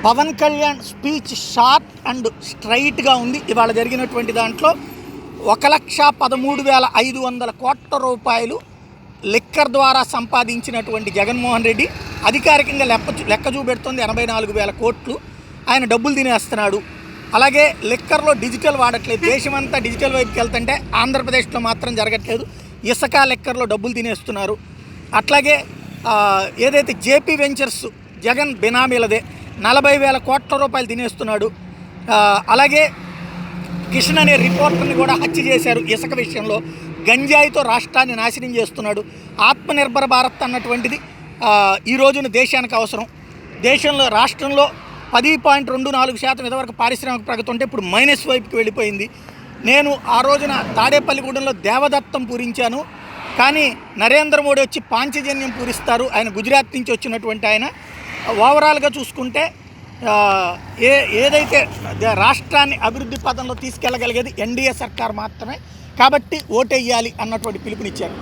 Pawan Kalyan speech short and స్ట్రైట్గా ఉంది. ఇవాళ జరిగినటువంటి దాంట్లో 1,13,500 కోట్ల రూపాయలు లిక్కర్ ద్వారా సంపాదించినటువంటి జగన్మోహన్ రెడ్డి అధికారికంగా లెక్క చూపెడుతోంది 84,000 కోట్లు. ఆయన డబ్బులు తినేస్తున్నాడు. అలాగే లిక్కర్లో డిజిటల్ వాడట్లేదు. దేశమంతా డిజిటల్ వైపుకి వెళ్తుంటే ఆంధ్రప్రదేశ్లో మాత్రం జరగట్లేదు. ఇసుక లిక్కర్లో డబ్బులు తినేస్తున్నారు. అట్లాగే ఏదైతే జేపీ వెంచర్స్ జగన్ బినామీలదే 40,000 కోట్ల రూపాయలు తినేస్తున్నాడు. అలాగే కిషన్ అనే రిపోర్టర్ని కూడా హత్య చేశారు ఇసుక విషయంలో. గంజాయితో రాష్ట్రాన్ని నాశనం చేస్తున్నాడు. ఆత్మనిర్భర భారత్ అన్నటువంటిది ఈ రోజున దేశానికి అవసరం. దేశంలో రాష్ట్రంలో 10.24% ఇదివరకు పారిశ్రామిక ప్రగతి ఉంటే ఇప్పుడు మైనస్ వైపుకి వెళ్ళిపోయింది. నేను ఆ రోజున తాడేపల్లిగూడెంలో దేవదత్తం పూరించాను. కానీ నరేంద్ర మోడీ వచ్చి పాంచజన్యం పూరిస్తారు. ఆయన గుజరాత్ నుంచి వచ్చినటువంటి ఆయన. ఓవరాల్గా చూసుకుంటే ఏదైతే రాష్ట్రాన్ని అభివృద్ధి పదంలో తీసుకెళ్ళగలిగేది ఎన్డీఏ సర్కార్ మాత్రమే. కాబట్టి ఓటేయాలి అన్నటువంటి పిలుపునిచ్చారు.